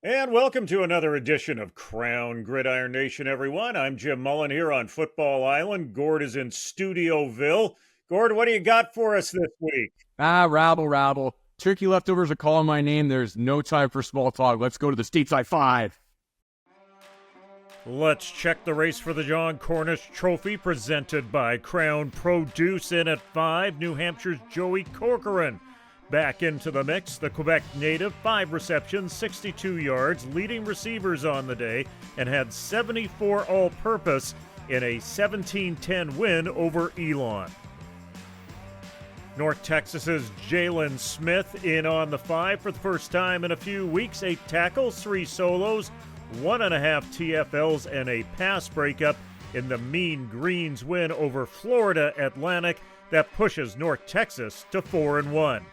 And welcome to another edition of Crown Gridiron Nation, everyone. I'm Jim Mullin here on Football Island. Gord is in Studioville. Gord, what do you got for us this week? Rabble. Turkey leftovers are calling my name. There's no time for small talk. Let's go to the Stateside 5. Let's check the race for the John Cornish Trophy presented by Crown Produce. In at 5, New Hampshire's Joey Corcoran. Back into the mix, the Quebec native, 5 receptions, 62 yards, leading receivers on the day, and had 74 all-purpose in a 17-10 win over Elon. North Texas's Jalen Smith in on the 5 for the first time in a few weeks, 8 tackles, 3 solos, 1.5 TFLs, and a pass breakup in the Mean Greens win over Florida Atlantic that pushes North Texas to 4-1.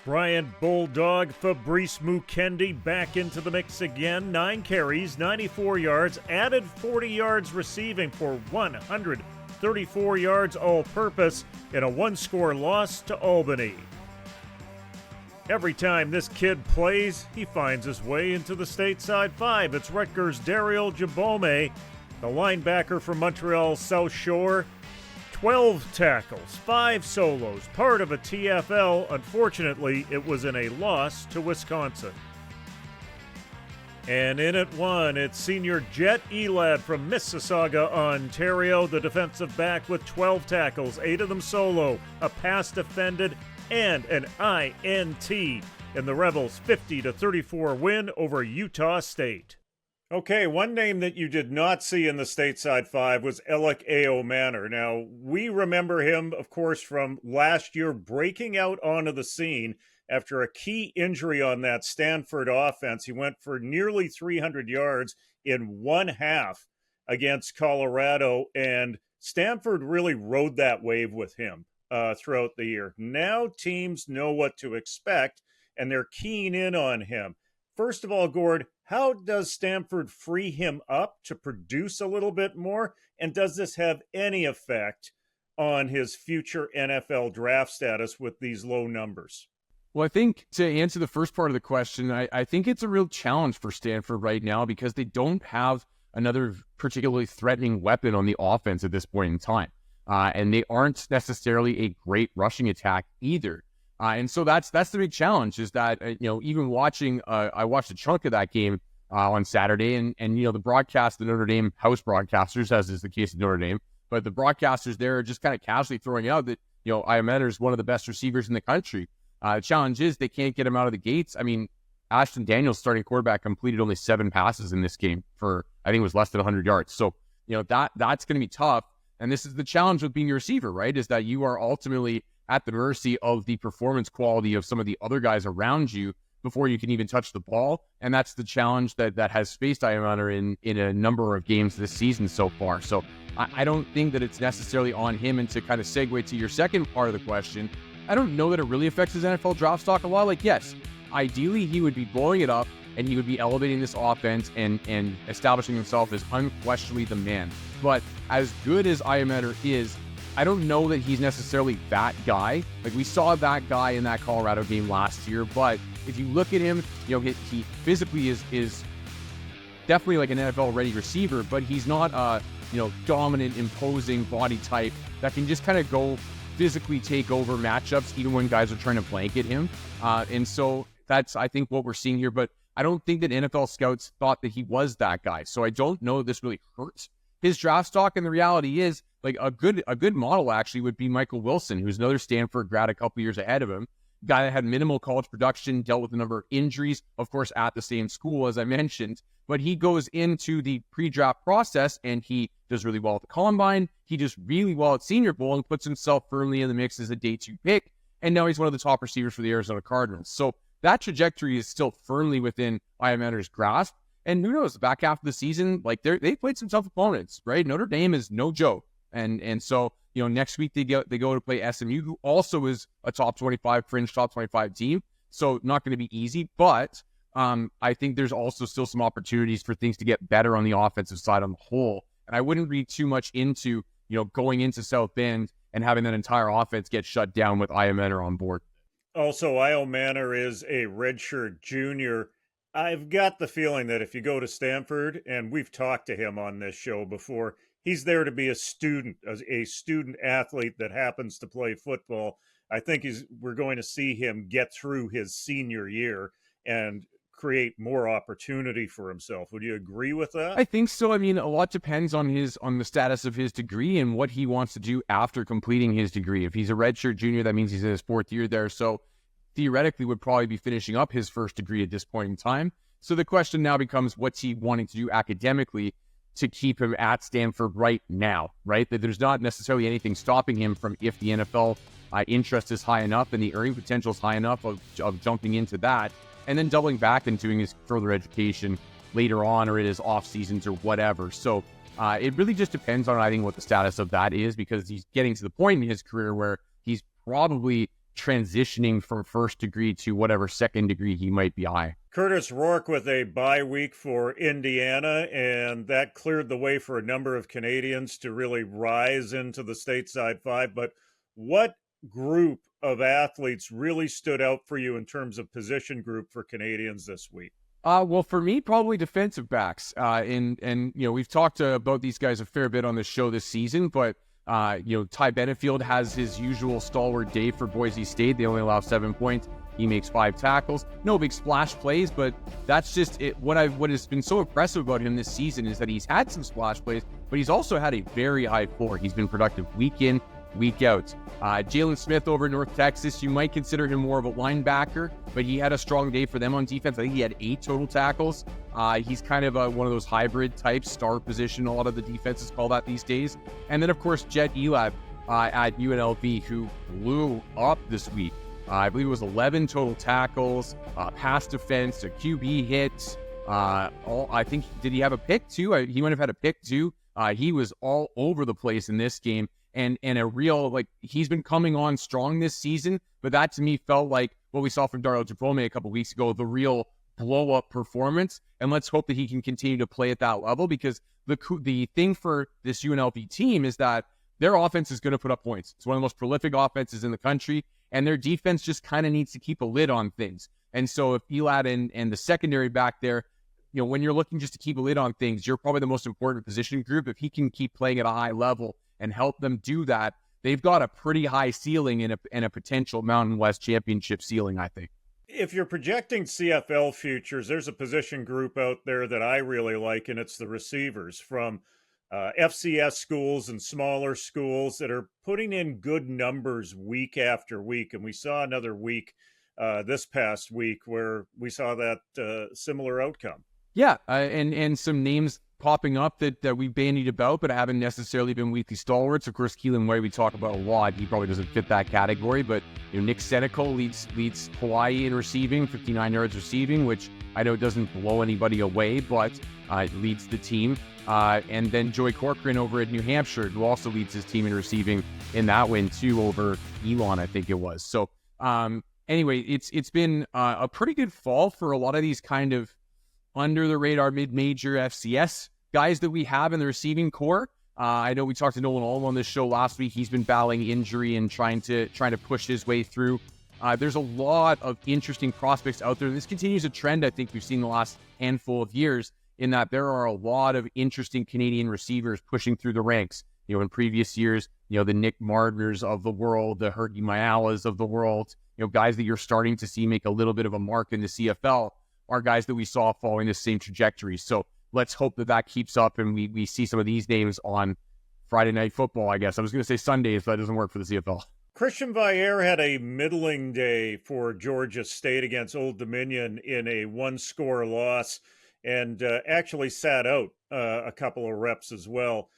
Brian Bulldog Fabrice Mukendi back into the mix again. 9 carries, 94 yards, added 40 yards receiving for 134 yards all-purpose in a 1-score loss to Albany. Every time this kid plays, he finds his way into the Stateside 5. It's Rutgers' Daryl Jabome, the linebacker from Montreal South Shore. 12 tackles, 5 solos, part of a TFL. Unfortunately, it was in a loss to Wisconsin. And in at 1, it's senior Jet Elad from Mississauga, Ontario, the defensive back with 12 tackles, 8 of them solo, a pass defended, and an INT in the Rebels' 50-34 win over Utah State. Okay, one name that you did not see in the Stateside 5 was Alec Awe Manor. Now, we remember him, of course, from last year breaking out onto the scene after a key injury on that Stanford offense. He went for nearly 300 yards in one half against Colorado, and Stanford really rode that wave with him throughout the year. Now teams know what to expect, and they're keen in on him. First of all, Gord, how does Stanford free him up to produce a little bit more? And does this have any effect on his future NFL draft status with these low numbers? Well, I think to answer the first part of the question, I think it's a real challenge for Stanford right now because they don't have another particularly threatening weapon on the offense at this point in time. And they aren't necessarily a great rushing attack either. And so that's the big challenge is that, even watching, I watched a chunk of that game on Saturday and the broadcast, the Notre Dame house broadcasters, as is the case of Notre Dame, but the broadcasters there are just kind of casually throwing out that, Iometer is one of the best receivers in the country. The challenge is they can't get him out of the gates. I mean, Ashton Daniels, starting quarterback, completed only 7 passes in this game for, I think it was less than 100 yards. So, that's going to be tough. And this is the challenge with being a receiver, right? Is that you are ultimately at the mercy of the performance quality of some of the other guys around you before you can even touch the ball. And that's the challenge that has faced Iometer in a number of games this season so far. So I don't think that it's necessarily on him. And to kind of segue to your second part of the question, I don't know that it really affects his NFL draft stock a lot. Like, yes, ideally he would be blowing it up and he would be elevating this offense and establishing himself as unquestionably the man. But as good as Iometer is, I don't know that he's necessarily that guy. Like, we saw that guy in that Colorado game last year, but if you look at him, he physically is definitely like an NFL-ready receiver, but he's not a, dominant, imposing body type that can just kind of go physically take over matchups even when guys are trying to blanket him. And so that's, I think, what we're seeing here, but I don't think that NFL scouts thought that he was that guy. So I don't know if this really hurts his draft stock, and the reality is, like, a good model actually would be Michael Wilson, who's another Stanford grad a couple years ahead of him, guy that had minimal college production, dealt with a number of injuries, of course, at the same school, as I mentioned, but he goes into the pre-draft process and he does really well at the Combine, he does really well at Senior Bowl and puts himself firmly in the mix as a day 2 pick, and now he's one of the top receivers for the Arizona Cardinals. So that trajectory is still firmly within Iometer's grasp. And who knows, the back half of the season, like, they played some tough opponents, right? Notre Dame is no joke. And so, next week they go to play SMU, who also is a top 25, fringe top 25 team. So not going to be easy, but I think there's also still some opportunities for things to get better on the offensive side on the whole. And I wouldn't read too much into, going into South Bend and having that entire offense get shut down with Iometer on board. Also, Iometer is a redshirt junior. I've got the feeling that if you go to Stanford, and we've talked to him on this show before, he's there to be a student athlete that happens to play football. I think we're going to see him get through his senior year and create more opportunity for himself. Would you agree with that? I think so. I mean, a lot depends on the status of his degree and what he wants to do after completing his degree. If he's a redshirt junior, that means he's in his fourth year there. So theoretically would probably be finishing up his first degree at this point in time. So the question now becomes, what's he wanting to do academically to keep him at Stanford right now, right? That there's not necessarily anything stopping him from, if the NFL interest is high enough and the earning potential is high enough, of jumping into that and then doubling back and doing his further education later on or in his off seasons or whatever. So it really just depends on, I think, what the status of that is, because he's getting to the point in his career where he's probably transitioning from first degree to whatever second degree he might be eyeing. Curtis Rourke with a bye week for Indiana, and that cleared the way for a number of Canadians to really rise into the stateside five. But what group of athletes really stood out for you in terms of position group for Canadians this week? Well, for me, probably defensive backs. And you know, we've talked about these guys a fair bit on the show this season, but you know, Ty Benefield has his usual stalwart day for Boise State. They only allow 7 points. He makes 5 tackles. No big splash plays, but that's just it. What has been so impressive about him this season is that he's had some splash plays, but he's also had a very high floor. He's been productive week in, week out. Jalen Smith over in North Texas, you might consider him more of a linebacker, but he had a strong day for them on defense. I think he had 8 total tackles. He's kind of one of those hybrid types, star position, a lot of the defenses call that these days. And then, of course, Jet Elad at UNLV, who blew up this week. I believe it was 11 total tackles, pass defense, a QB hit. I think, did he have a pick too? He might have had a pick too. He was all over the place in this game. And a real, like, he's been coming on strong this season, but that to me felt like what we saw from Dario Tripome a couple weeks ago, the real blow-up performance. And let's hope that he can continue to play at that level, because the thing for this UNLV team is that their offense is going to put up points. It's one of the most prolific offenses in the country, and their defense just kind of needs to keep a lid on things. And so if Elad and the secondary back there, you know, when you're looking just to keep a lid on things, you're probably the most important position group. If he can keep playing at a high level and help them do that, they've got a pretty high ceiling and a potential Mountain West championship ceiling, I think. If you're projecting CFL futures, there's a position group out there that I really like, and it's the receivers from FCS schools and smaller schools that are putting in good numbers week after week. And we saw another week this past week where we saw that similar outcome. Yeah, and some names popping up that we bandied about, but haven't necessarily been weekly stalwarts. Of course, Keelan Way we talk about a lot. He probably doesn't fit that category, but you know, Nick Senecal leads Hawaii in receiving, 59 yards receiving, which I know doesn't blow anybody away, but leads the team. And then Joey Corcoran over at New Hampshire, who also leads his team in receiving in that win too, over Elon, I think it was. So anyway, it's been a pretty good fall for a lot of these kind of under the radar mid-major FCS guys that we have in the receiving core. I know we talked to Nolan Olm on this show last week. He's been battling injury and trying to push his way through. There's a lot of interesting prospects out there. This continues a trend I think we've seen the last handful of years, in that there are a lot of interesting Canadian receivers pushing through the ranks. You know, in previous years, you know, the Nick Mardners of the world, the Hergy Mayalas of the world, you know, guys that you're starting to see make a little bit of a mark in the CFL are guys that we saw following the same trajectory. So let's hope that keeps up and we see some of these names on Friday Night Football, I guess. I was going to say Sundays, but that doesn't work for the CFL. Christian Vaillere had a middling day for Georgia State against Old Dominion in a 1-score loss, and actually sat out a couple of reps as well.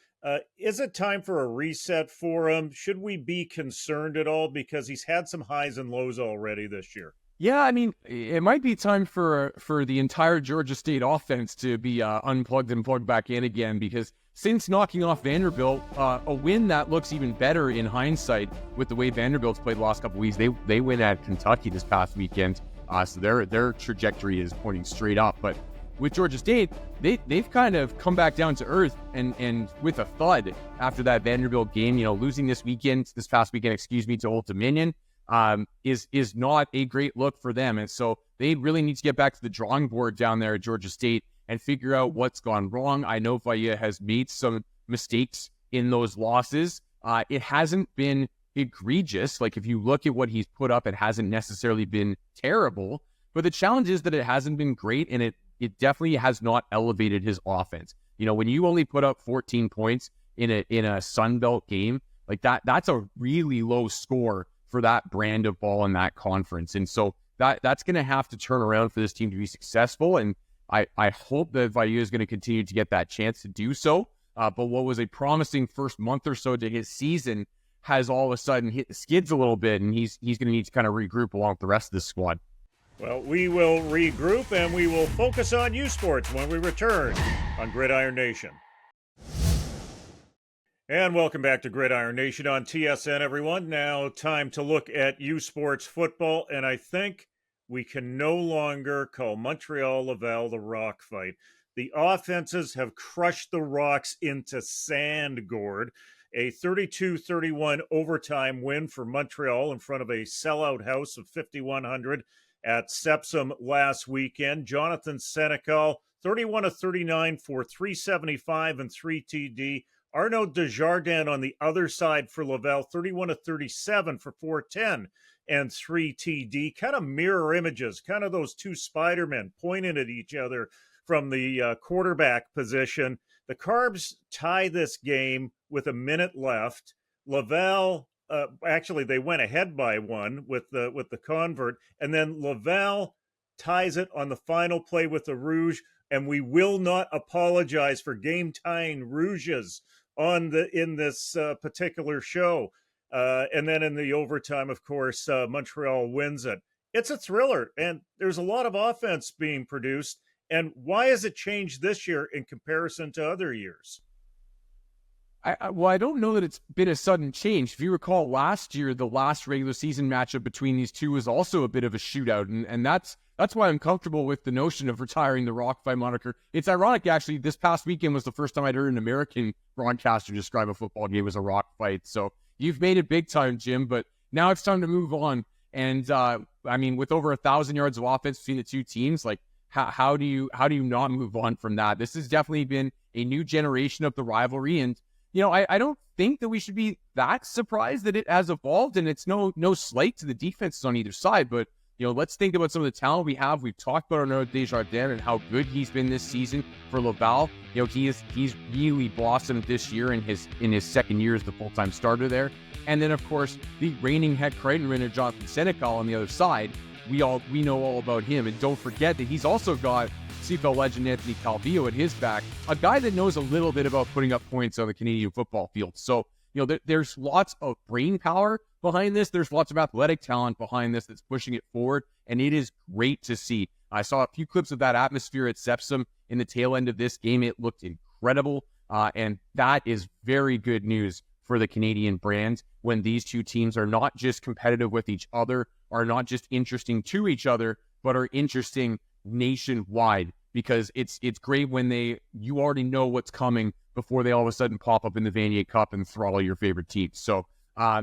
Is it time for a reset for him? Should we be concerned at all? Because he's had some highs and lows already this year. Yeah, I mean, it might be time for the entire Georgia State offense to be unplugged and plugged back in again, because since knocking off Vanderbilt, a win that looks even better in hindsight with the way Vanderbilt's played the last couple of weeks, they win at Kentucky this past weekend, so their trajectory is pointing straight up. But with Georgia State, they've kind of come back down to earth and with a thud after that Vanderbilt game, you know, losing this past weekend, to Old Dominion. is not a great look for them. And so they really need to get back to the drawing board down there at Georgia State and figure out what's gone wrong. I know Valle has made some mistakes in those losses. It hasn't been egregious. Like, if you look at what he's put up, it hasn't necessarily been terrible. But the challenge is that it hasn't been great, and it definitely has not elevated his offense. You know, when you only put up 14 points in a Sun Belt game, like that's a really low score for that brand of ball in that conference. And so that's going to have to turn around for this team to be successful. And I hope that Valle is going to continue to get that chance to do so. But what was a promising first month or so to his season has all of a sudden hit the skids a little bit, and he's going to need to kind of regroup along with the rest of the squad. Well, we will regroup and we will focus on U Sports when we return on Gridiron Nation. And welcome back to Gridiron Nation on TSN, everyone. Now, time to look at U Sports football, and I think we can no longer call Montreal Laval the rock fight. The offenses have crushed the Rocks into sand, Gord. A 32-31 overtime win for Montreal in front of a sellout house of 5,100 at Sepsum last weekend. Jonathan Senecal, 31-39 for 375 and 3 TD. Arnaud Desjardins on the other side for Laval, 31-37 for 410 and 3 TD. Kind of mirror images, kind of those two Spider-Men pointing at each other from the quarterback position. The Carbs tie this game with a minute left. Laval, actually, they went ahead by one with the convert, and then Laval ties it on the final play with the Rouge. And we will not apologize for game-tying Rouges in this particular show. And then in the overtime, of course, Montreal wins it. It's a thriller, and there's a lot of offense being produced. And why has it changed this year in comparison to other years? I don't know that it's been a sudden change. If you recall last year, the last regular season matchup between these two was also a bit of a shootout. And that's why I'm comfortable with the notion of retiring the rock fight moniker. It's ironic, actually, this past weekend was the first time I'd heard an American broadcaster describe a football game as a rock fight. So you've made it big time, Jim, but now it's time to move on. And I mean, with over 1,000 yards of offense between the two teams, like how do you not move on from that? This has definitely been a new generation of the rivalry. And, you know, I don't think that we should be that surprised that it has evolved, and it's no slight to the defenses on either side, but you know, let's think about some of the talent we have. We've talked about Arnaud Desjardins and how good he's been this season for Laval. You know, he's really blossomed this year in his second year as the full-time starter there. And then, of course, the reigning head Crichton winner Jonathan Senecal on the other side. We know all about him. And don't forget that he's also got CFL legend Anthony Calvillo at his back, a guy that knows a little bit about putting up points on the Canadian football field. So, you know, there's lots of brain power behind this. There's lots of athletic talent behind this that's pushing it forward, and it is great to see. I saw a few clips of that atmosphere at Sepsum in the tail end of this game. It looked incredible, and that is very good news for the Canadian brand when these two teams are not just competitive with each other, are not just interesting to each other, but are interesting nationwide, because it's great when you already know what's coming before they all of a sudden pop up in the Vanier Cup and throttle your favorite teams. So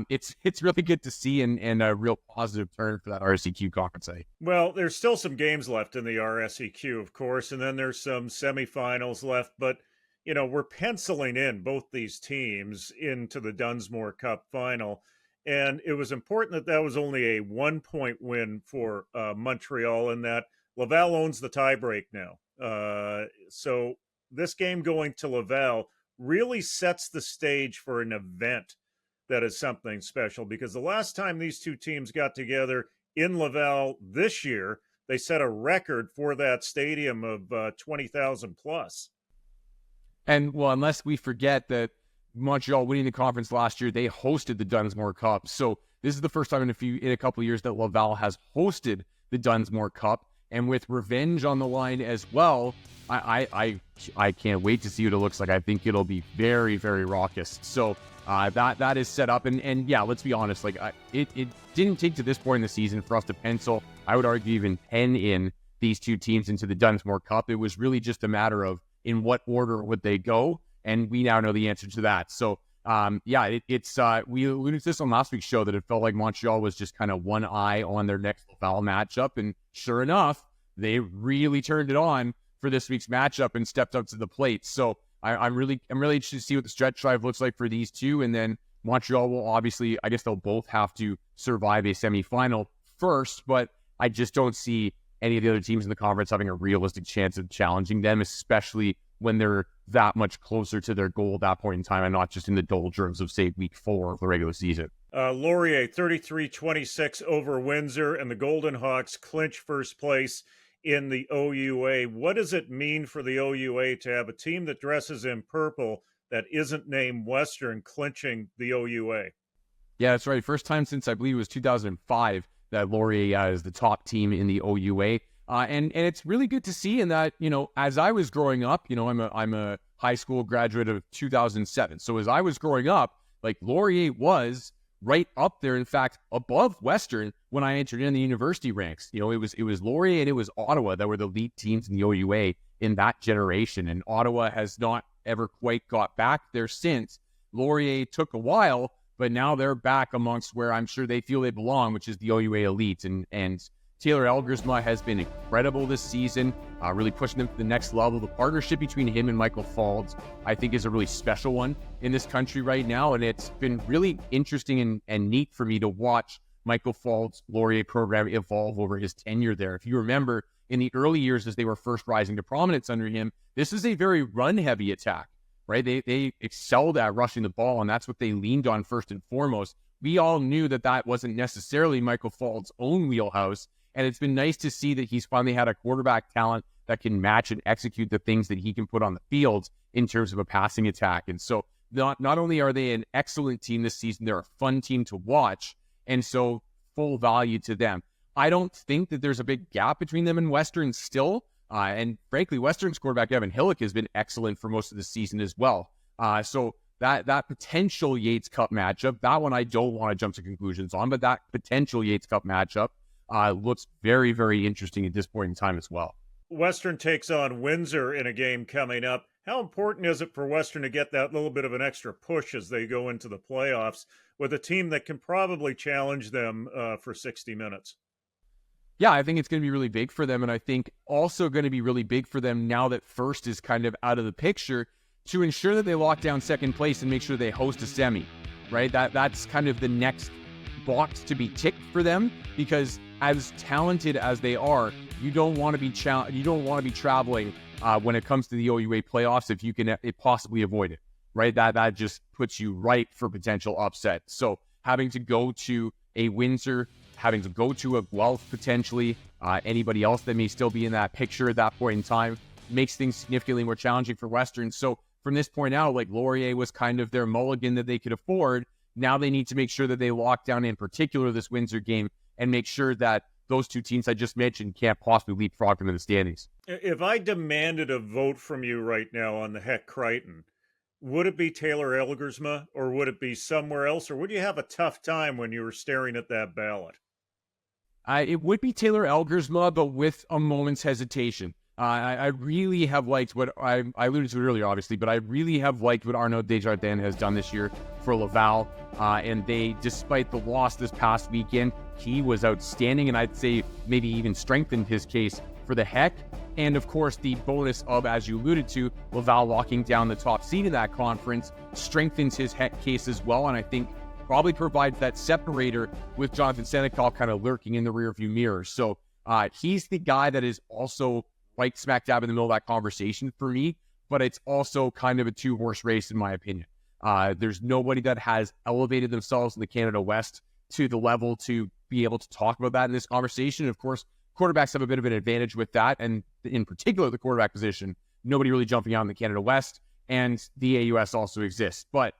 it's really good to see and a real positive turn for that RSEQ conference. Well, there's still some games left in the RSEQ, of course, and then there's some semifinals left. But, you know, we're penciling in both these teams into the Dunsmore Cup final. And it was important that was only a 1-point win for Montreal, and that Laval owns the tiebreak now. So this game going to Laval really sets the stage for an event that is something special, because the last time these two teams got together in Laval this year, they set a record for that stadium of 20,000 plus. And, well, unless we forget that Montreal winning the conference last year, they hosted the Dunsmore Cup. So this is the first time in a couple of years that Laval has hosted the Dunsmore Cup. And with revenge on the line as well, I can't wait to see what it looks like. I think it'll be very, very raucous. So that is set up. And yeah, let's be honest, like it didn't take to this point in the season for us to pencil, I would argue, even pen in these two teams into the Dunsmore Cup. It was really just a matter of in what order would they go, and we now know the answer to that. So We alluded to this on last week's show that it felt like Montreal was just kind of one eye on their next Laval matchup, and sure enough, they really turned it on for this week's matchup and stepped up to the plate. So I'm really interested to see what the stretch drive looks like for these two, and then Montreal will obviously, I guess they'll both have to survive a semifinal first, but I just don't see any of the other teams in the conference having a realistic chance of challenging them, especially when they're that much closer to their goal at that point in time and not just in the doldrums of, say, week 4 of the regular season. Laurier, 33-26 over Windsor, and the Golden Hawks clinch first place in the OUA. What does it mean for the OUA to have a team that dresses in purple that isn't named Western clinching the OUA? Yeah, that's right. First time since I believe it was 2005 that Laurier is the top team in the OUA. And it's really good to see in that, as I was growing up, I'm a high school graduate of 2007. So as I was growing up, like Laurier was right up there, in fact, above Western when I entered in the university ranks. It was Laurier and it was Ottawa that were the lead teams in the OUA in that generation. And Ottawa has not ever quite got back there since. Laurier took a while, but now they're back amongst where I'm sure they feel they belong, which is the OUA elite. And Taylor Elgersma has been incredible this season, really pushing them to the next level. The partnership between him and Michael Faulds, I think, is a really special one in this country right now. And it's been really interesting and neat for me to watch Michael Faulds' Laurier program evolve over his tenure there. If you remember, in the early years as they were first rising to prominence under him, this is a very run-heavy attack, right? They excelled at rushing the ball, and that's what they leaned on first and foremost. We all knew that wasn't necessarily Michael Faulds' own wheelhouse, and it's been nice to see that he's finally had a quarterback talent that can match and execute the things that he can put on the field in terms of a passing attack. And so not only are they an excellent team this season, they're a fun team to watch, and so full value to them. I don't think that there's a big gap between them and Western still. And frankly, Western's quarterback Evan Hillick has been excellent for most of the season as well. So that potential Yates Cup matchup, that one I don't want to jump to conclusions on, but that potential Yates Cup matchup looks very, very interesting at this point in time as well. Western takes on Windsor in a game coming up. How important is it for Western to get that little bit of an extra push as they go into the playoffs with a team that can probably challenge them for 60 minutes? Yeah, I think it's going to be really big for them, and I think also going to be really big for them now that first is kind of out of the picture to ensure that they lock down second place and make sure they host a semi, right? That's kind of the next box to be ticked for them, because as talented as they are, you don't want to be traveling when it comes to the OUA playoffs if you can possibly avoid it, right? That just puts you right for potential upset. So having to go to a Windsor, having to go to a Guelph potentially, anybody else that may still be in that picture at that point in time, makes things significantly more challenging for Western. So from this point out, like Laurier was kind of their mulligan that they could afford. Now they need to make sure that they lock down in particular this Windsor game and make sure that those two teams I just mentioned can't possibly leapfrog them in the standings. If I demanded a vote from you right now on the Heck Crichton, would it be Taylor Elgersma or would it be somewhere else, or would you have a tough time when you were staring at that ballot? It would be Taylor Elgersma, but with a moment's hesitation. I really have liked what I alluded to it earlier, obviously, but I really have liked what Arnaud Desjardins has done this year for Laval. And they, despite the loss this past weekend, he was outstanding, and I'd say maybe even strengthened his case for the Heck. And of course, the bonus of, as you alluded to, Laval locking down the top seed in that conference strengthens his Heck case as well, and I think probably provides that separator with Jonathan Senecal kind of lurking in the rearview mirror. So he's the guy that is also right smack dab in the middle of that conversation for me, but it's also kind of a two-horse race in my opinion. There's nobody that has elevated themselves in the Canada West to the level to be able to talk about that in this conversation. Of course, quarterbacks have a bit of an advantage with that, and in particular, the quarterback position, nobody really jumping out in the Canada West, and the AUS also exists. But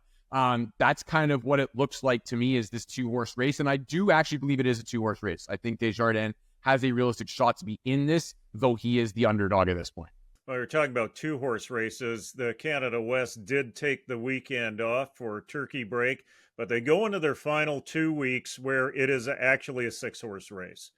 that's kind of what it looks like to me, is this two-horse race, and I do actually believe it is a two-horse race. I think Desjardins has a realistic shot to be in this, though he is the underdog at this point. Well, you're talking about two-horse races. The Canada West did take the weekend off for turkey break, but they go into their final 2 weeks where it is actually a six-horse race.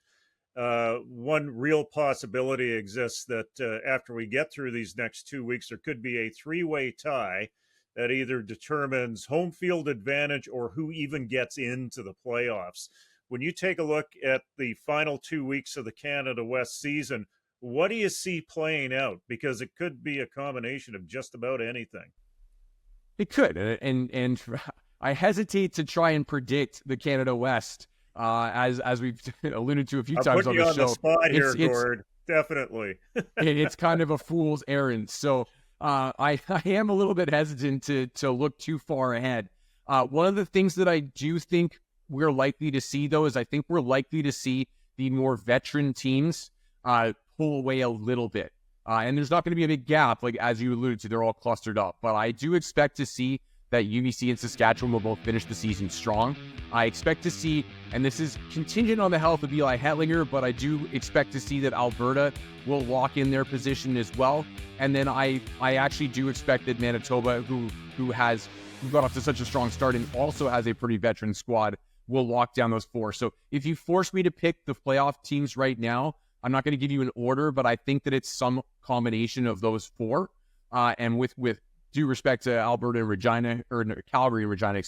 One real possibility exists that after we get through these next 2 weeks, there could be a three-way tie that either determines home field advantage or who even gets into the playoffs. When you take a look at the final 2 weeks of the Canada West season, what do you see playing out? Because it could be a combination of just about anything. It could, and I hesitate to try and predict the Canada West, as we've alluded to a few times on the show. I'll put you on the spot here, Gord. Definitely. It's kind of a fool's errand. So I am a little bit hesitant to look too far ahead. One of the things that I do think we're likely to see, though, is I think we're likely to see the more veteran teams pull away a little bit. And there's not going to be a big gap, like as you alluded to, they're all clustered up. But I do expect to see that UBC and Saskatchewan will both finish the season strong. I expect to see, and this is contingent on the health of Eli Hetlinger, but I do expect to see that Alberta will lock in their position as well. And then I actually do expect that Manitoba, who got off to such a strong start and also has a pretty veteran squad, will lock down those four. So if you force me to pick the playoff teams right now, I'm not going to give you an order, but I think that it's some combination of those four. And with due respect to Alberta and Regina, or Calgary and Regina,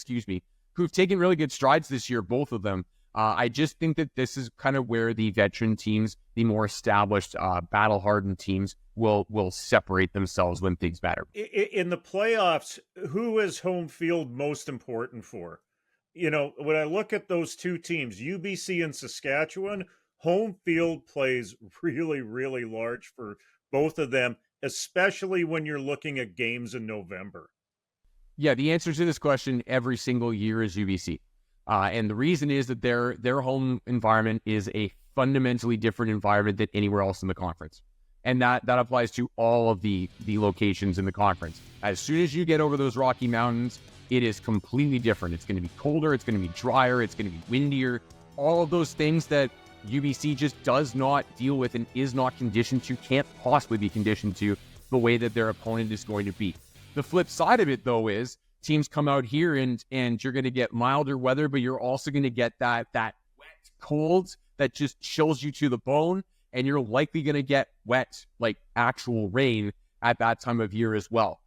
who've taken really good strides this year, both of them. I just think that this is kind of where the veteran teams, the more established, battle-hardened teams, will separate themselves when things matter. In the playoffs, who is home field most important for? When I look at those two teams, UBC and Saskatchewan, home field plays really, really large for both of them, especially when you're looking at games in November. Yeah, the answer to this question every single year is UBC. And the reason is that their home environment is a fundamentally different environment than anywhere else in the conference. And that applies to all of the locations in the conference. As soon as you get over those Rocky Mountains, it is completely different. It's going to be colder, it's going to be drier, it's going to be windier. All of those things that UBC just does not deal with and is not conditioned to, can't possibly be conditioned to the way that their opponent is going to be. The flip side of it, though, is teams come out here and you're going to get milder weather, but you're also going to get that wet cold that just chills you to the bone, and you're likely going to get wet, like actual rain at that time of year as well.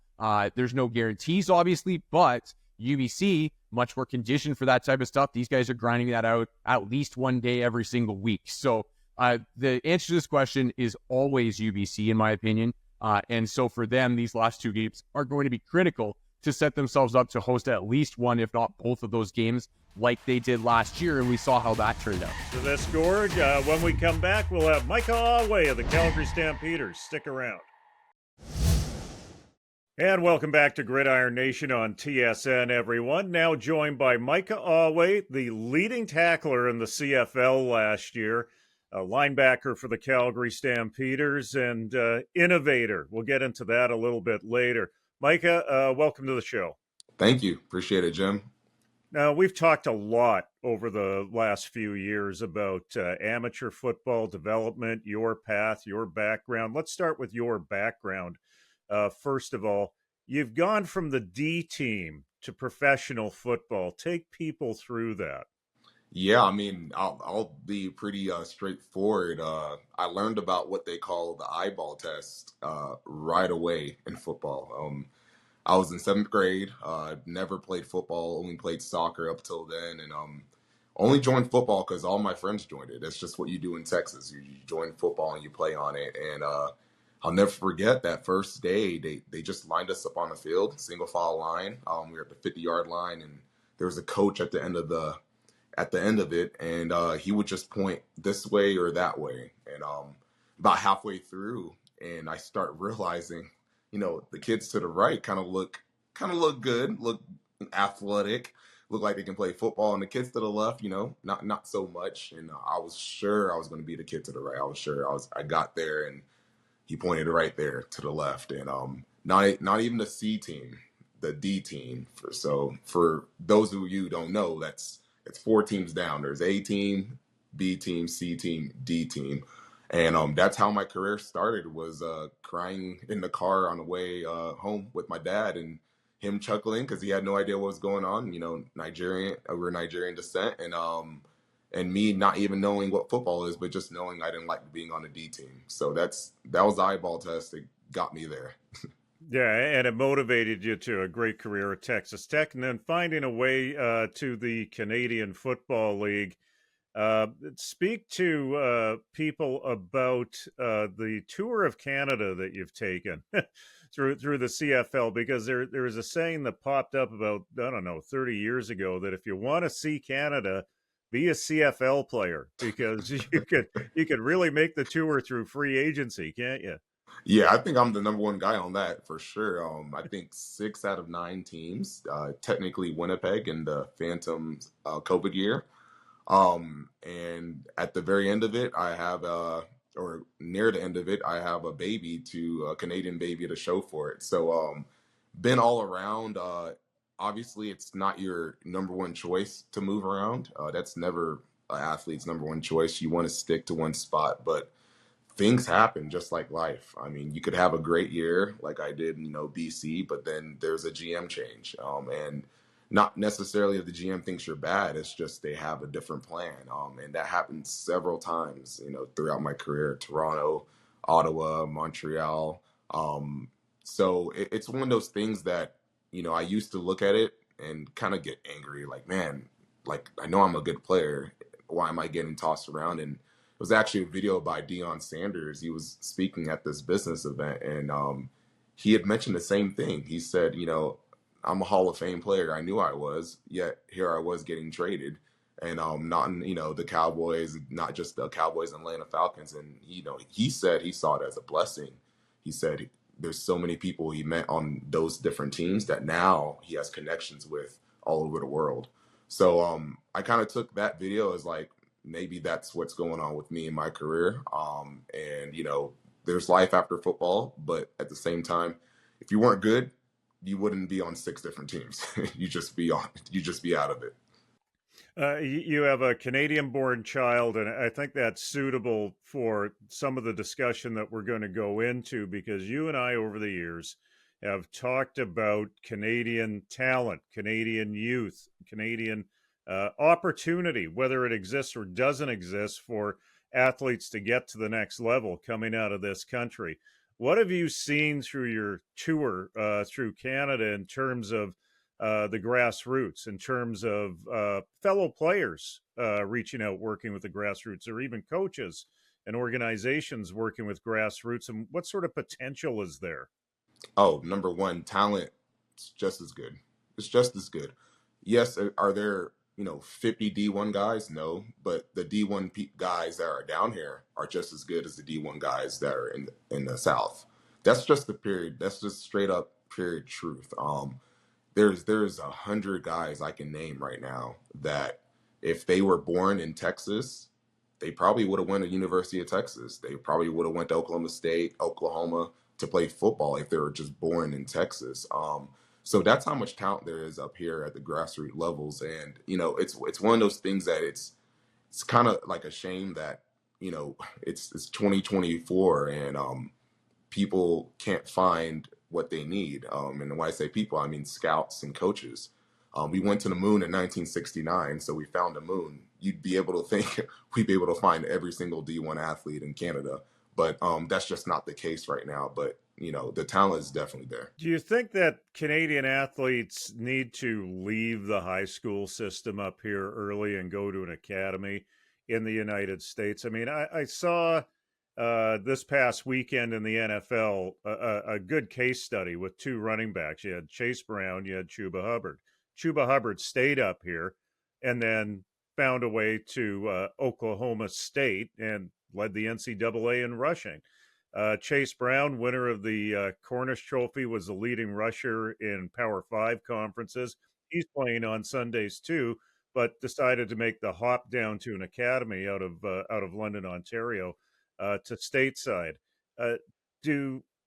There's no guarantees, obviously, but UBC, much more conditioned for that type of stuff. These guys are grinding that out at least one day every single week. So the answer to this question is always UBC, in my opinion. And so for them, these last two games are going to be critical to set themselves up to host at least one, if not both of those games, like they did last year, and we saw how that turned out. So this, Gord, when we come back, we'll have Micah Awe of the Calgary Stampeders. Stick around. And welcome back to Gridiron Nation on TSN, everyone. Now joined by Micah Awe, the leading tackler in the CFL last year, a linebacker for the Calgary Stampeders, and innovator. We'll get into that a little bit later. Micah, welcome to the show. Thank you. Appreciate it, Jim. Now, we've talked a lot over the last few years about amateur football development, your path, your background. Let's start with your background. First of all, you've gone from the D team to professional football. Take people through that. Yeah, I mean, I'll be pretty straightforward. I learned about what they call the eyeball test right away in football. I was in 7th grade. Never played football, only played soccer up till then, and only joined football because all my friends joined it. That's just what you do in Texas. You join football and you play on it. And I'll never forget that first day. They just lined us up on the field, single file line. We were at the 50-yard line, and there was a coach at the end of it, and he would just point this way or that way. And about halfway through, and I start realizing, the kids to the right kind of look good, look athletic, look like they can play football, and the kids to the left, not so much. And I was sure I was going to be the kid to the right. I was sure I got there, and he pointed right there to the left, and not even the C team, the D team. For those of you who don't know, it's 4 teams down. There's A team, B team, C team, D team. And that's how my career started, was crying in the car on the way home with my dad, and him chuckling because he had no idea what was going on. We're Nigerian descent, and me not even knowing what football is, but just knowing I didn't like being on the D team. So that was the eyeball test that got me there. Yeah, and it motivated you to a great career at Texas Tech, and then finding a way to the Canadian Football League. Speak to people about the tour of Canada that you've taken through the CFL, because there was a saying that popped up about, I don't know, 30 years ago, that if you want to see Canada, be a CFL player, because you could really make the tour through free agency, can't you? Yeah, I think I'm the number one guy on that for sure. I think 6 out of 9 teams, technically Winnipeg in the Phantoms COVID year. And at the very end of it, I have or near the end of it, I have a baby to a Canadian baby to show for it. So, been all around. Obviously, it's not your number one choice to move around. That's never an athlete's number one choice. You want to stick to one spot, but things happen just like life. I mean, you could have a great year like I did, BC, but then there's a GM change. And not necessarily that the GM thinks you're bad. It's just they have a different plan. And that happens several times, throughout my career, Toronto, Ottawa, Montreal. So it's one of those things that, I used to look at it and kind of get angry, like, man, like, I know I'm a good player. Why am I getting tossed around? And it was actually a video by Deion Sanders. He was speaking at this business event, and he had mentioned the same thing. He said, I'm a Hall of Fame player. I knew I was, yet here I was getting traded, and not in, the Cowboys, not just the Cowboys and Atlanta Falcons. And he said he saw it as a blessing. He said there's so many people he met on those different teams that now he has connections with all over the world. So I kind of took that video as like, maybe that's what's going on with me in my career. And there's life after football, but at the same time, if you weren't good, you wouldn't be on 6 different teams. You just be out of it. You have a Canadian-born child, and I think that's suitable for some of the discussion that we're going to go into, because you and I, over the years, have talked about Canadian talent, Canadian youth, Canadian opportunity, whether it exists or doesn't exist, for athletes to get to the next level coming out of this country. What have you seen through your tour through Canada in terms of the grassroots, in terms of fellow players reaching out, working with the grassroots, or even coaches and organizations working with grassroots? And what sort of potential is there? Oh, number one, talent is just as good. It's just as good. Yes, are there 50 D1 guys? No, but the D1 guys that are down here are just as good as the D1 guys that are in the South. That's just the period. That's just straight up period truth. There's 100 guys I can name right now that if they were born in Texas, they probably would have went to University of Texas. They probably would have went to Oklahoma State, Oklahoma to play football if they were just born in Texas. So that's how much talent there is up here at the grassroots levels. And it's one of those things that it's kind of like a shame that it's 2024 and people can't find what they need. And when I say people, I mean scouts and coaches. We went to the moon in 1969, so we found the moon. You'd be able to think we'd be able to find every single D1 athlete in Canada, but that's just not the case right now. But the talent is definitely there. Do you think that Canadian athletes need to leave the high school system up here early and go to an academy in the United States? I mean, I saw this past weekend in the NFL a good case study with two running backs. You had Chase Brown, you had Chuba Hubbard. Chuba Hubbard stayed up here and then found a way to Oklahoma State and led the NCAA in rushing. Chase Brown, winner of the Cornish Trophy, was the leading rusher in Power 5 conferences. He's playing on Sundays too, but decided to make the hop down to an academy out of London, Ontario, to Stateside.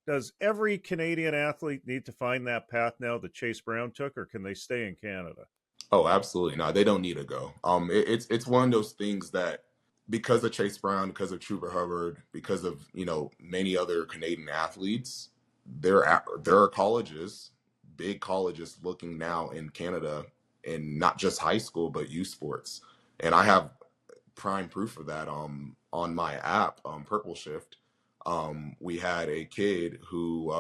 Does every Canadian athlete need to find that path now that Chase Brown took, or can they stay in Canada? Oh, absolutely. No, they don't need to go. It's one of those things that because of Chase Brown, because of Chuba Hubbard, because of many other Canadian athletes, there are colleges, big colleges, looking now in Canada, and not just high school but youth sports. And I have prime proof of that. On my app, Purpleshift, we had a kid who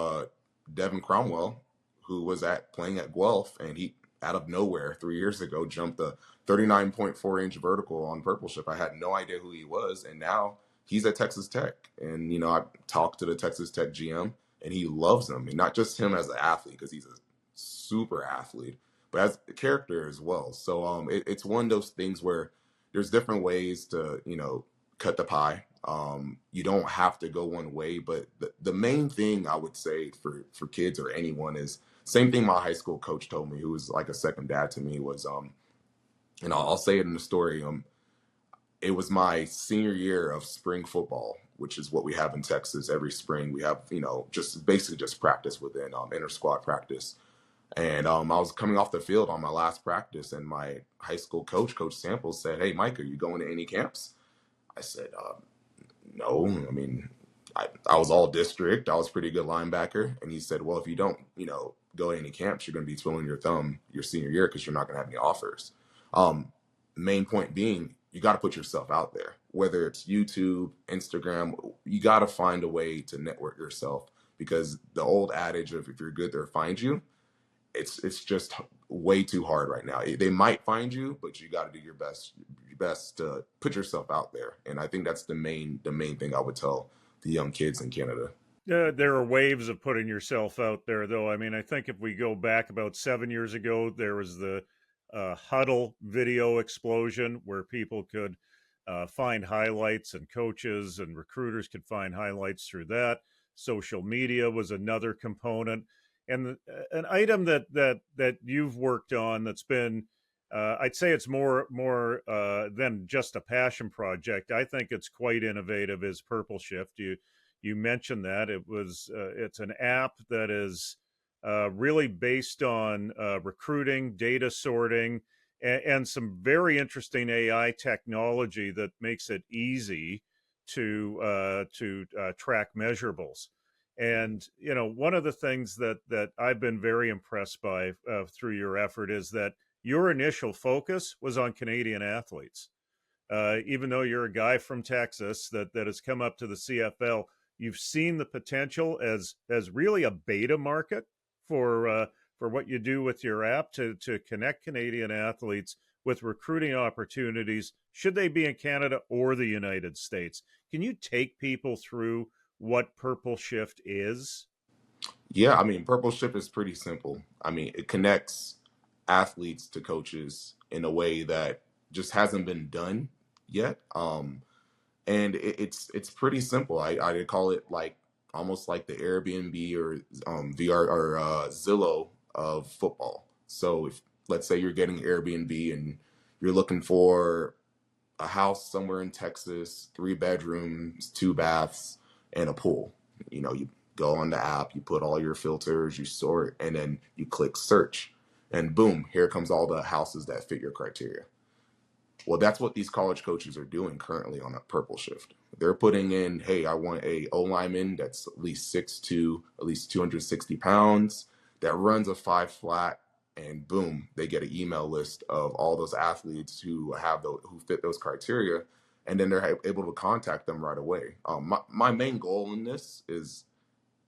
Devin Cromwell, who was playing at Guelph, and he out of nowhere 3 years ago jumped a 39.4-inch vertical on Purpleshift. I had no idea who he was, and now he's at Texas Tech. And I talked to the Texas Tech GM, and he loves him, and not just him as an athlete, because he's a super athlete, but as a character as well. So it's one of those things where there's different ways to cut the pie. You don't have to go one way, but the main thing I would say for kids or anyone is same thing my high school coach told me, who was like a second dad to me, was and I'll say it in the story. It was my senior year of spring football, which is what we have in Texas every spring. We have just basically just practice within inter squad practice. And I was coming off the field on my last practice, and my high school coach, Coach Samples, said, "Hey, Mike, are you going to any camps?" I said, "No. I mean, I was all district. I was a pretty good linebacker." And he said, "Well, if you don't, go to any camps, you're going to be twiddling your thumb your senior year because you're not going to have any offers." Main point being, you got to put yourself out there, whether it's YouTube, Instagram. You got to find a way to network yourself, because the old adage of if you're good, they'll find you. It's just way too hard right now. They might find you, but you got to do your best to put yourself out there. And I think that's the main thing I would tell the young kids in Canada. There are waves of putting yourself out there, though. I mean, I think if we go back about 7 years ago, there was the huddle video explosion where people could find highlights, and coaches and recruiters could find highlights through that. Social media was another component. And an item that you've worked on that's been, I'd say it's more than just a passion project. I think it's quite innovative, is Purpleshift. You mentioned that it's an app that is really based on recruiting, data sorting, and some very interesting AI technology that makes it easy to track measurables. And one of the things that I've been very impressed by through your effort is that your initial focus was on Canadian athletes. Even though you're a guy from Texas that has come up to the CFL, you've seen the potential as really a beta market for what you do with your app to connect Canadian athletes with recruiting opportunities, should they be in Canada or the United States. Can you take people through what Purpleshift is? Yeah, I mean, Purpleshift is pretty simple. I mean, it connects athletes to coaches in a way that just hasn't been done yet. And it's pretty simple. I call it like almost like the Airbnb or VR or Zillow of football. So if, let's say, you're getting Airbnb and you're looking for a house somewhere in Texas, 3 bedrooms, 2 baths, and a pool. You go on the app, you put all your filters, you sort, and then you click search, and boom, here comes all the houses that fit your criteria. Well, that's what these college coaches are doing currently on a Purpleshift. They're putting in, hey, I want a O lineman that's at least 6'2", at least 260 pounds, that runs a 5 flat, and boom, they get an email list of all those athletes who fit those criteria, and then they're able to contact them right away. My main goal in this is,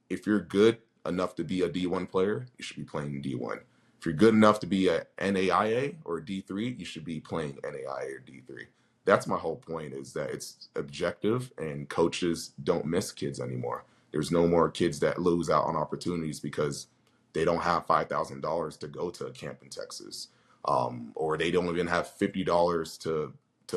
if you're good enough to be a D1 player, you should be playing D1. If you're good enough to be a NAIA or D3, you should be playing NAIA or D3. That's my whole point, is that it's objective, and coaches don't miss kids anymore. There's no more kids that lose out on opportunities because they don't have $5,000 to go to a camp in Texas, or they don't even have $50 to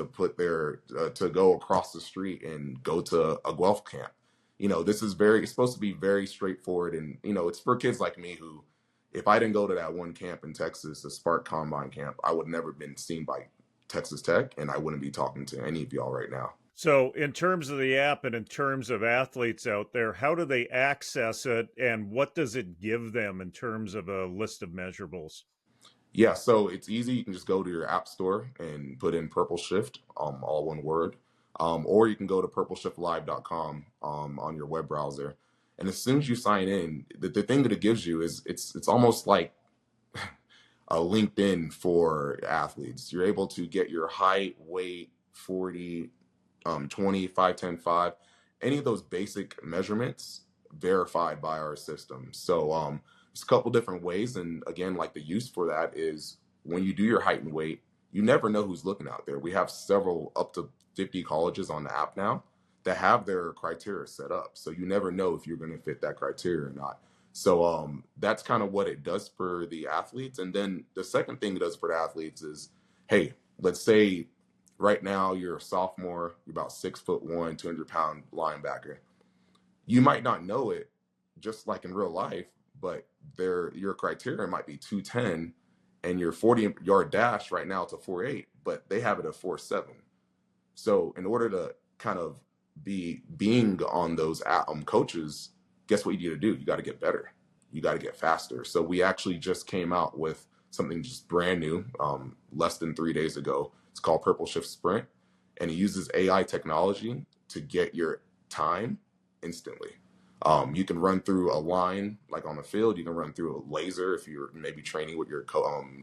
put to go across the street and go to a Guelph camp. This is it's supposed to be very straightforward, and it's for kids like me who, if I didn't go to that one camp in Texas, the Spark Combine camp, I would never been seen by Texas Tech, and I wouldn't be talking to any of y'all right now. So in terms of the app and in terms of athletes out there, how do they access it, and what does it give them in terms of a list of measurables? Yeah, so it's easy. You can just go to your app store and put in Purpleshift, all one word, or you can go to purpleshiftlive.com on your web browser. And as soon as you sign in, the thing that it gives you is it's almost like a LinkedIn for athletes. You're able to get your height, weight, 40, 20, 5'10", 5, any of those basic measurements verified by our system. So there's a couple different ways. And again, like the use for that is when you do your height and weight, you never know who's looking out there. We have several up to 50 colleges on the app now that have their criteria set up. So you never know if you're going to fit that criteria or not. So that's kind of what it does for the athletes. And then the second thing it does for the athletes is, hey, let's say right now you're a sophomore, you're about 6'1", 200-pound linebacker. You might not know it, just like in real life, but your criteria might be 210, and your 40-yard dash right now it's a 4.8, but they have it at 4.7. So in order to kind of being on those coaches, guess what you need to do? You got to get better. You got to get faster. So we actually just came out with something just brand new, less than 3 days ago. It's called Purpleshift Sprint, and it uses AI technology to get your time instantly. You can run through a line, like on the field. You can run through a laser if you're maybe training with your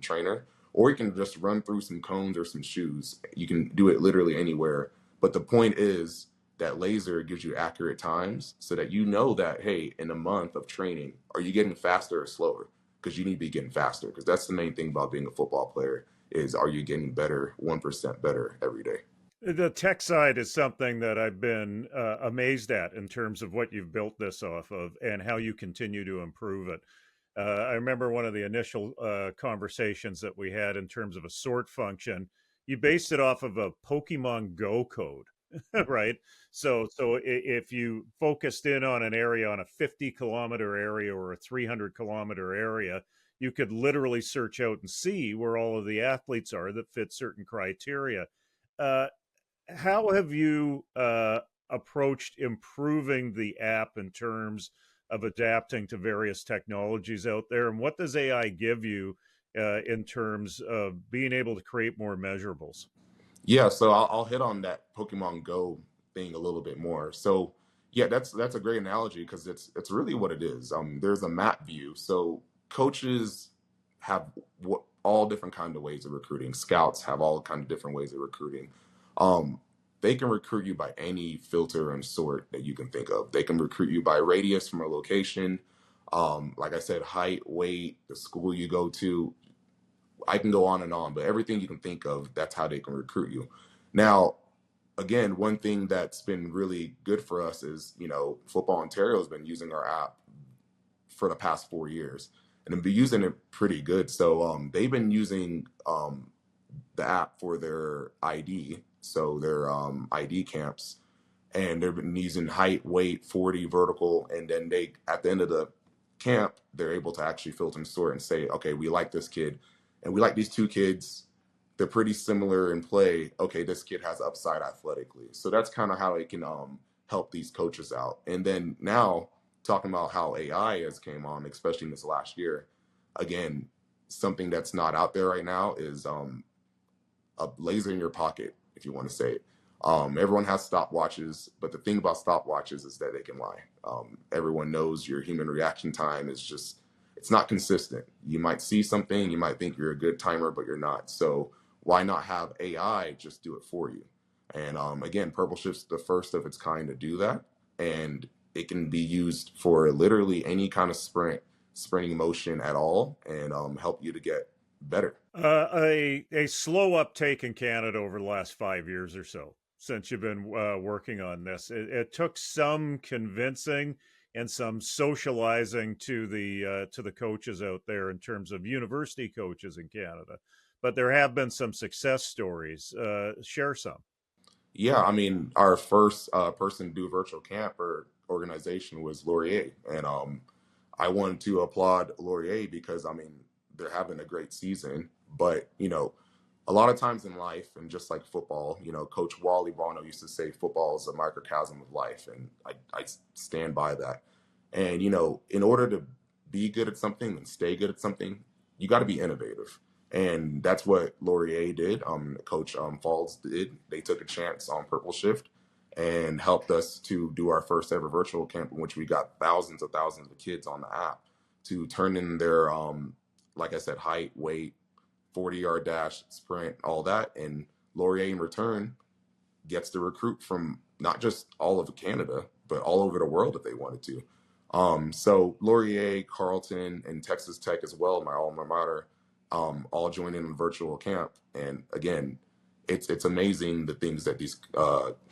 trainer, or you can just run through some cones or some shoes. You can do it literally anywhere. But the point is that laser gives you accurate times so that you know that, hey, in a month of training, are you getting faster or slower? Because you need to be getting faster, because that's the main thing about being a football player is, are you getting better, 1% better every day? The tech side is something that I've been amazed at in terms of what you've built this off of and how you continue to improve it. I remember one of the initial conversations that we had in terms of a sort function. You based it off of a Pokemon Go code, right? So if you focused in on an area, on a 50-kilometer area or a 300-kilometer area, you could literally search out and see where all of the athletes are that fit certain criteria. How have you approached improving the app in terms of adapting to various technologies out there? And what does AI give you in terms of being able to create more measurables? Yeah, so I'll hit on that Pokemon Go thing a little bit more. So yeah, that's a great analogy because it's really what it is. There's a map view. So coaches have all different kind of ways of recruiting. Scouts have all kind of different ways of recruiting. They can recruit you by any filter and sort that you can think of. They can recruit you by radius from a location. Like I said, height, weight, the school you go to. I can go on and on, but everything you can think of, that's how they can recruit you. Now, again, one thing that's been really good for us is, Football Ontario has been using our app for the past 4 years, and they've been using it pretty good. So they've been using the app for their ID, so their ID camps, and they've been using height, weight, 40, vertical, and then they, at the end of the camp, they're able to actually filter and sort and say, okay, we like this kid, and we like these two kids. They're pretty similar in play. Okay, this kid has upside athletically. So that's kind of how it can help these coaches out. And then now, talking about how AI has came on, especially in this last year, again, something that's not out there right now is a laser in your pocket, if you want to say it. Everyone has stopwatches, but the thing about stopwatches is that they can lie. Everyone knows your human reaction time is just, it's not consistent. You might see something, you might think you're a good timer, but you're not. So why not have AI just do it for you? And again, Purpleshift's the first of its kind to do that. And it can be used for literally any kind of sprinting motion at all, and help you to get better. A slow uptake in Canada over the last 5 years or so since you've been working on this. It took some convincing and some socializing to the coaches out there in terms of university coaches in Canada, but there have been some success stories. Share some. Yeah, I mean, our first person to do a virtual camp or organization was Laurier, and I wanted to applaud Laurier because, I mean, they're having a great season, but a lot of times in life, and just like football, Coach Wally Bono used to say football is a microcosm of life, and I stand by that. And in order to be good at something and stay good at something, you got to be innovative, and that's what Laurier did. Coach Falls did. They took a chance on Purpleshift and helped us to do our first ever virtual camp, in which we got thousands of kids on the app to turn in their like I said, height, weight, 40-yard dash, sprint, all that. And Laurier in return gets to recruit from not just all of Canada, but all over the world if they wanted to. So Laurier, Carleton, and Texas Tech as well, my alma mater, all joined in a virtual camp. And again, it's amazing the things that these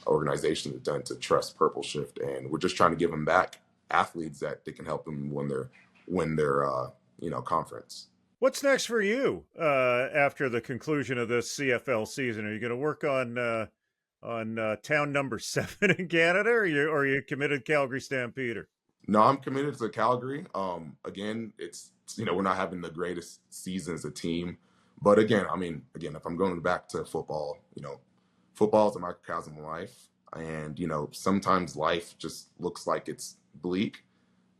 organizations have done to trust Purpleshift, and we're just trying to give them back athletes that they can help them win their conference. What's next for you after the conclusion of this CFL season? Are you going to work on town number 7 in Canada, or are you committed Calgary Stampeder? No, I'm committed to Calgary. Again, it's we're not having the greatest season as a team, but again, if I'm going back to football, football is a microcosm of life, and sometimes life just looks like it's bleak,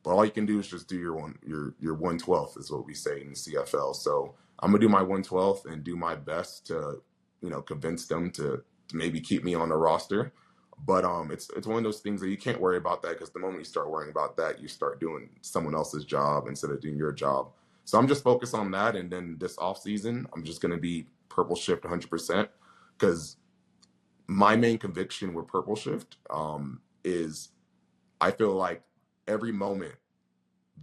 but all you can do is just do your 1/12 is what we say in the CFL. So I'm gonna do my 1/12 and do my best to convince them to maybe keep me on the roster. But it's one of those things that you can't worry about that, because the moment you start worrying about that, you start doing someone else's job instead of doing your job. So I'm just focused on that, and then this off season, I'm just gonna be Purpleshift 100%, because my main conviction with Purpleshift is I feel like every moment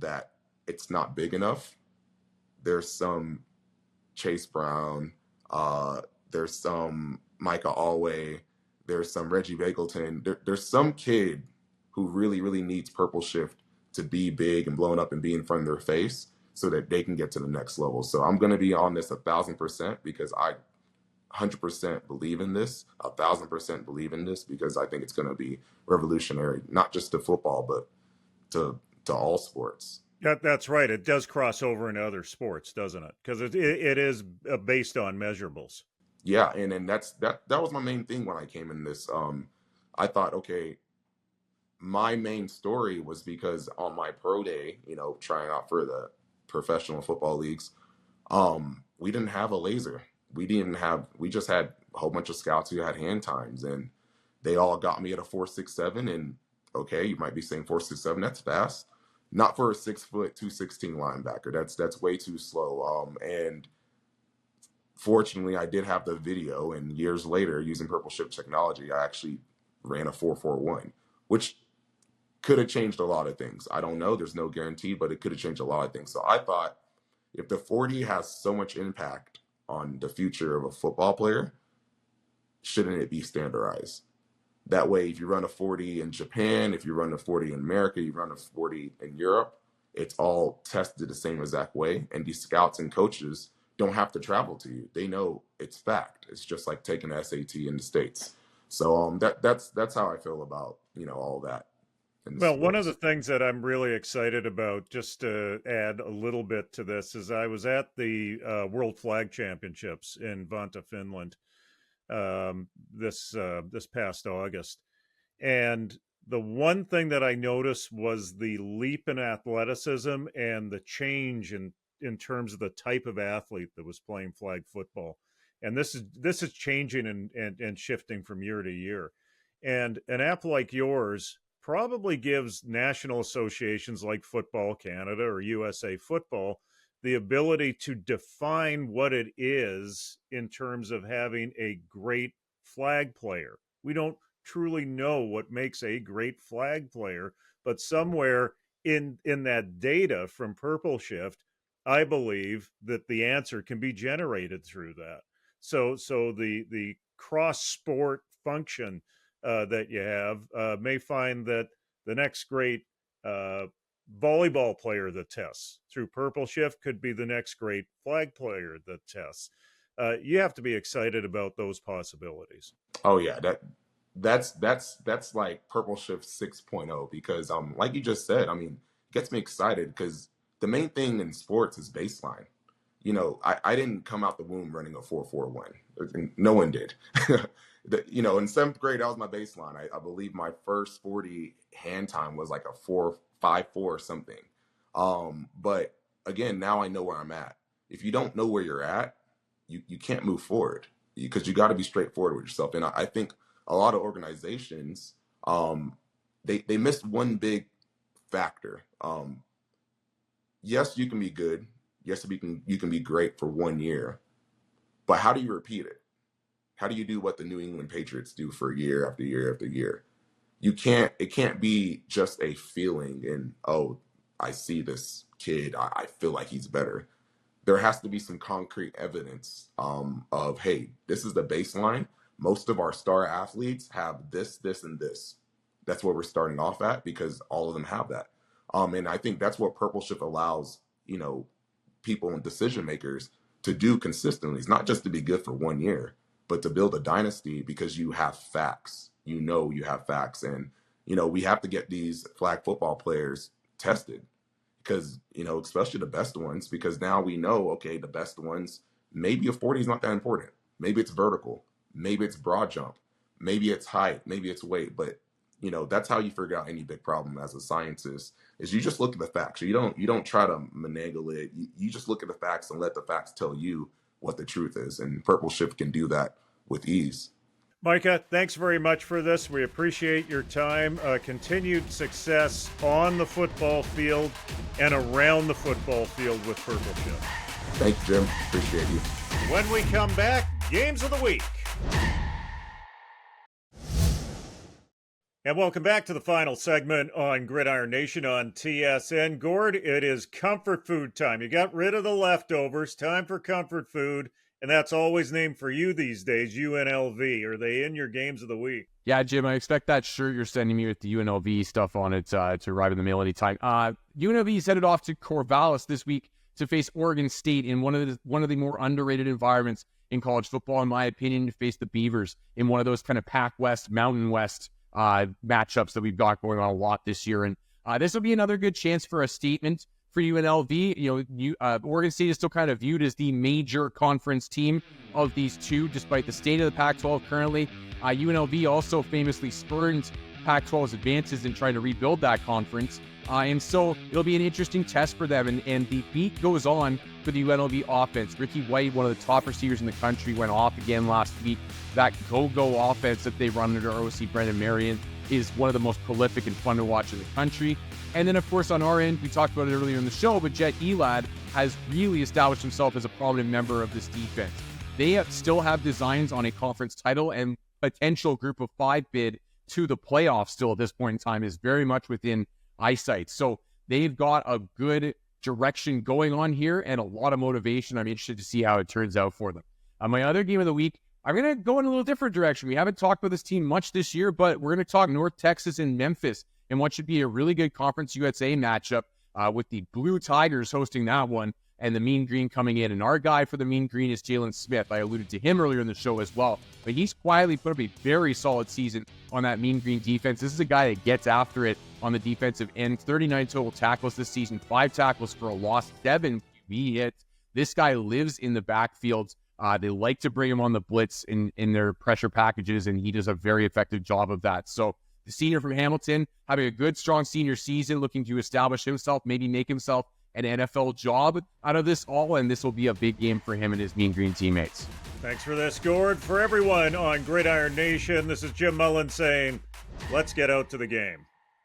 that it's not big enough, there's some Chase Brown, there's some Micah Awe, there's some Reggie Bagleton. There's some kid who really, really needs Purpleshift to be big and blown up and be in front of their face so that they can get to the next level. So I'm going to be on this 1,000% because I 100% believe in this, 1,000% believe in this, because I think it's going to be revolutionary, not just to football, but to all sports. That's right. It does cross over into other sports, doesn't it? Because it is based on measurables. Yeah, and that was my main thing when I came in this. I thought, okay, my main story was because on my pro day, trying out for the professional football leagues, we didn't have a laser. We just had a whole bunch of scouts who had hand times, and they all got me at a 4.67. And okay, you might be saying 4.67, that's fast. Not for a 6 foot 216 linebacker. That's way too slow. And fortunately, I did have the video, and years later, using Purpleshift technology, I actually ran a 4.41, which could have changed a lot of things. I don't know. There's no guarantee, but it could have changed a lot of things. So I thought, if the 40 has so much impact on the future of a football player, shouldn't it be standardized? That way, if you run a 40 in Japan, if you run a 40 in America, you run a 40 in Europe, it's all tested the same exact way. And these scouts and coaches don't have to travel to you. They know it's fact. It's just like taking an SAT in the States. So that's how I feel about, all that. Well, one of the things that I'm really excited about, just to add a little bit to this, is I was at the World Flag Championships in Vantaa, Finland, this past August, and the one thing that I noticed was the leap in athleticism and the change in terms of the type of athlete that was playing flag football, and this is changing and shifting from year to year, and an app like yours probably gives national associations like Football Canada or USA Football the ability to define what it is in terms of having a great flag player. We don't truly know what makes a great flag player, but somewhere in that data from Purpleshift, I believe that the answer can be generated through that. So the cross sport function that you have may find that the next great volleyball player that tests through Purpleshift could be the next great flag player that tests. You have to be excited about those possibilities. Oh yeah, that's like Purpleshift 6.0, because like you just said, it gets me excited because the main thing in sports is baseline. I didn't come out the womb running a 4.41. No one did. In seventh grade, that was my baseline. I believe my first 40 hand time was like a 4.54 or something. But again, now I know where I'm at. If you don't know where you're at, you can't move forward, because you got to be straightforward with yourself. And I think a lot of organizations, they missed one big factor. Yes, you can be good. Yes, you can be great for 1 year, but how do you repeat it? How do you do what the New England Patriots do for year after year after year? it can't be just a feeling and, oh, I see this kid, I feel like he's better. There has to be some concrete evidence of, hey, this is the baseline. Most of our star athletes have this, this, and this. That's where we're starting off at, because all of them have that. And I think that's what Purpleshift allows, people and decision makers to do consistently. It's not just to be good for 1 year, but to build a dynasty, because you have facts. You have facts. And, we have to get these flag football players tested, because, especially the best ones, because now we know, okay, the best ones, maybe a 40 is not that important. Maybe it's vertical. Maybe it's broad jump. Maybe it's height. Maybe it's weight. But, that's how you figure out any big problem as a scientist, is you just look at the facts. You don't try to finagle it. You just look at the facts and let the facts tell you what the truth is. And Purpleshift can do that with ease. Micah, thanks very much for this. We appreciate your time. Continued success on the football field and around the football field with Purpleshift. Thank you, Jim. Appreciate you. When we come back, Games of the Week. And welcome back to the final segment on Gridiron Nation on TSN. Gord, it is comfort food time. You got rid of the leftovers. Time for comfort food. And that's always named for you these days, UNLV. Are they in your Games of the Week? Yeah, Jim, I expect that shirt you're sending me with the UNLV stuff on it to arrive in the mail anytime. UNLV is headed off to Corvallis this week to face Oregon State in one of the more underrated environments in college football, in my opinion, to face the Beavers in one of those kind of Pac West, Mountain West matchups that we've got going on a lot this year. And this will be another good chance for a statement for UNLV. Oregon State is still kind of viewed as the major conference team of these two, despite the state of the Pac-12 currently. UNLV also famously spurned Pac-12's advances in trying to rebuild that conference. And so it'll be an interesting test for them. And the beat goes on for the UNLV offense. Ricky White, one of the top receivers in the country, went off again last week. That go-go offense that they run under OC Brendan Marion is one of the most prolific and fun to watch in the country. And then, of course, on our end, we talked about it earlier in the show, but Jet Elad has really established himself as a prominent member of this defense. They still have designs on a conference title, and potential group of 5 bid to the playoffs still at this point in time is very much within eyesight. So they've got a good direction going on here and a lot of motivation. I'm interested to see how it turns out for them. My other game of the week, I'm going to go in a little different direction. We haven't talked about this team much this year, but we're going to talk North Texas and Memphis in what should be a really good Conference USA matchup with the Blue Tigers hosting that one and the Mean Green coming in. And our guy for the Mean Green is Jalen Smith. I alluded to him earlier in the show as well. But he's quietly put up a very solid season on that Mean Green defense. This is a guy that gets after it on the defensive end. 39 total tackles this season, 5 tackles for a loss, 7 QB hits. This guy lives in the backfield. They like to bring him on the blitz in their pressure packages, and he does a very effective job of that. So the senior from Hamilton having a good, strong senior season, looking to establish himself, maybe make himself an NFL job out of this all, and this will be a big game for him and his Mean Green teammates. Thanks for this, Gord. For everyone on Gridiron Nation, this is Jim Mullin saying, let's get out to the game.